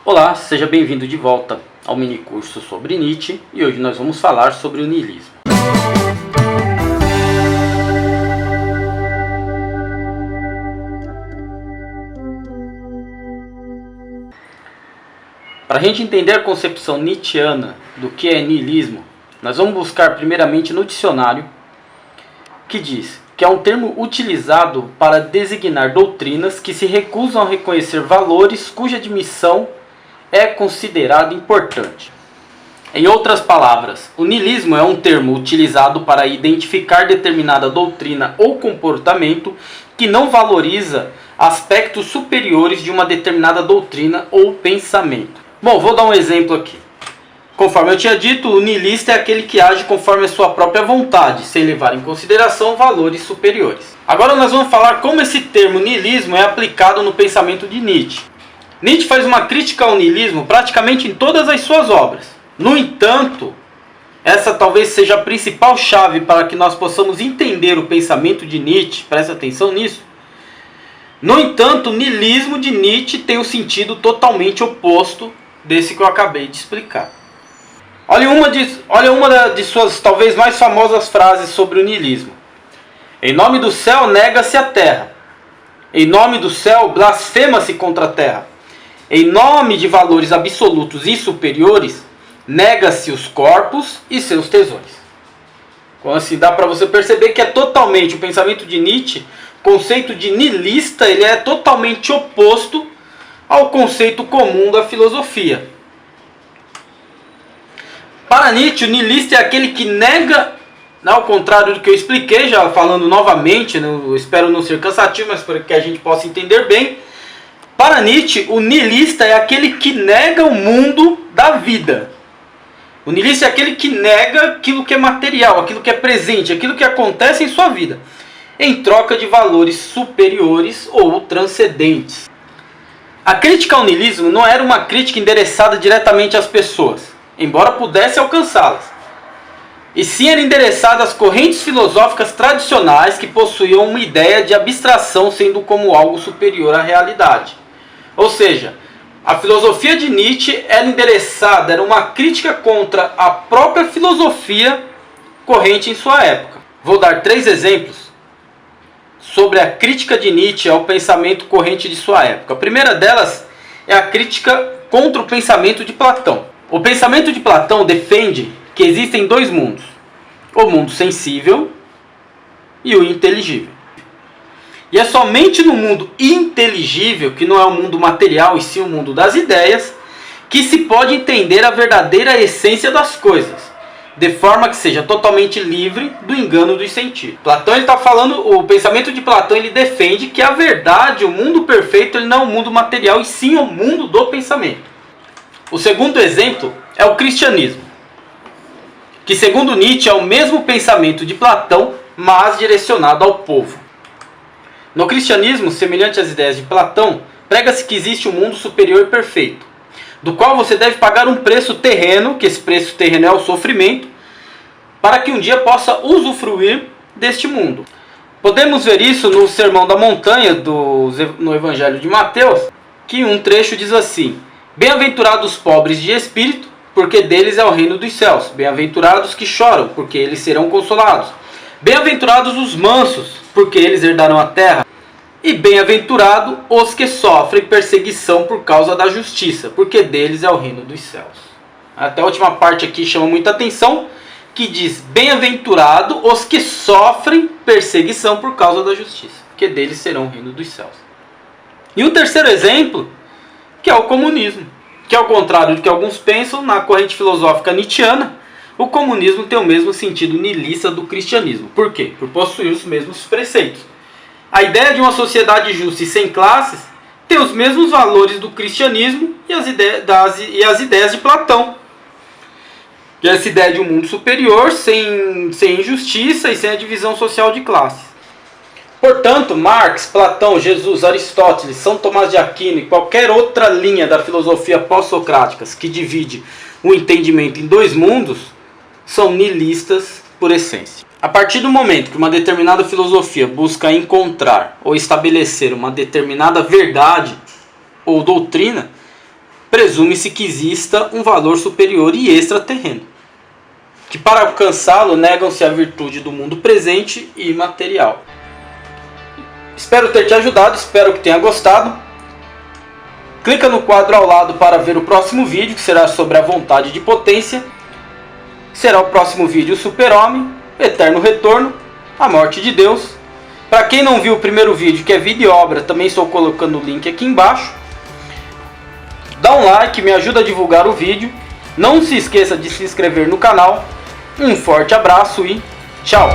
Olá, seja bem-vindo de volta ao mini curso sobre Nietzsche e hoje nós vamos falar sobre o niilismo. Para a gente entender a concepção nietzschiana do que é niilismo, nós vamos buscar primeiramente no dicionário, que diz que é um termo utilizado para designar doutrinas que se recusam a reconhecer valores cuja admissão é considerada importante. Em outras palavras, o niilismo é um termo utilizado para identificar determinada doutrina ou comportamento que não valoriza aspectos superiores de uma determinada doutrina ou pensamento. Bom, vou dar um exemplo aqui. Conforme eu tinha dito, o niilista é aquele que age conforme a sua própria vontade, sem levar em consideração valores superiores. Agora nós vamos falar como esse termo niilismo é aplicado no pensamento de Nietzsche. Nietzsche faz uma crítica ao niilismo praticamente em todas as suas obras. No entanto, essa talvez seja a principal chave para que nós possamos entender o pensamento de Nietzsche, presta atenção nisso. No entanto, o niilismo de Nietzsche tem um sentido totalmente oposto desse que eu acabei de explicar. Olha uma de suas talvez mais famosas frases sobre o niilismo. Em nome do céu nega-se a terra. Em nome do céu blasfema-se contra a terra. Em nome de valores absolutos e superiores, nega-se os corpos e seus tesouros. Então, assim, dá para você perceber que é totalmente o pensamento de Nietzsche, o conceito de niilista, ele é totalmente oposto ao conceito comum da filosofia. Para Nietzsche, o niilista é aquele que nega, ao contrário do que eu expliquei, já falando novamente, eu espero não ser cansativo, mas para que a gente possa entender bem. Para Nietzsche, o niilista é aquele que nega o mundo da vida. O niilista é aquele que nega aquilo que é material, aquilo que é presente, aquilo que acontece em sua vida, em troca de valores superiores ou transcendentes. A crítica ao niilismo não era uma crítica endereçada diretamente às pessoas, embora pudesse alcançá-las. E sim era endereçada às correntes filosóficas tradicionais que possuíam uma ideia de abstração sendo como algo superior à realidade. Ou seja, a filosofia de Nietzsche era endereçada, era uma crítica contra a própria filosofia corrente em sua época. Vou dar 3 exemplos sobre a crítica de Nietzsche ao pensamento corrente de sua época. A primeira delas é a crítica contra o pensamento de Platão. O pensamento de Platão defende que existem 2 mundos, o mundo sensível e o inteligível. E é somente no mundo inteligível, que não é o mundo material e sim o mundo das ideias, que se pode entender a verdadeira essência das coisas, de forma que seja totalmente livre do engano dos sentidos. Platão está falando, o pensamento de Platão ele defende que a verdade, o mundo perfeito, ele não é o mundo material e sim o mundo do pensamento. O segundo exemplo é o cristianismo, que segundo Nietzsche é o mesmo pensamento de Platão, mas direcionado ao povo. No cristianismo, semelhante às ideias de Platão, prega-se que existe um mundo superior e perfeito, do qual você deve pagar um preço terreno, que esse preço terreno é o sofrimento, para que um dia possa usufruir deste mundo. Podemos ver isso no Sermão da Montanha, no Evangelho de Mateus, que um trecho diz assim: bem-aventurados os pobres de espírito, porque deles é o reino dos céus. Bem-aventurados que choram, porque eles serão consolados. Bem-aventurados os mansos, porque eles herdarão a terra. E bem-aventurado os que sofrem perseguição por causa da justiça, porque deles é o reino dos céus. Até a última parte aqui chama muita atenção, que diz: bem-aventurado os que sofrem perseguição por causa da justiça, porque deles serão o reino dos céus. E o terceiro exemplo, que é o comunismo, que ao contrário do que alguns pensam, na corrente filosófica nietzschiana, o comunismo tem o mesmo sentido niilista do cristianismo. Por quê? Por possuir os mesmos preceitos. A ideia de uma sociedade justa e sem classes tem os mesmos valores do cristianismo e as ideias de Platão. Que é essa ideia de um mundo superior, sem injustiça e sem a divisão social de classes. Portanto, Marx, Platão, Jesus, Aristóteles, São Tomás de Aquino e qualquer outra linha da filosofia pós-socráticas que divide o entendimento em 2 mundos, são niilistas por essência. A partir do momento que uma determinada filosofia busca encontrar ou estabelecer uma determinada verdade ou doutrina, presume-se que exista um valor superior e extraterreno, que para alcançá-lo negam-se a virtude do mundo presente e material. Espero ter te ajudado, espero que tenha gostado. Clica no quadro ao lado para ver o próximo vídeo, que será sobre a vontade de potência. Será o próximo vídeo, o Super-Homem, Eterno Retorno, a morte de Deus. Para quem não viu o primeiro vídeo, que é Vida e Obra, também estou colocando o link aqui embaixo. Dá um like, me ajuda a divulgar o vídeo. Não se esqueça de se inscrever no canal. Um forte abraço e tchau!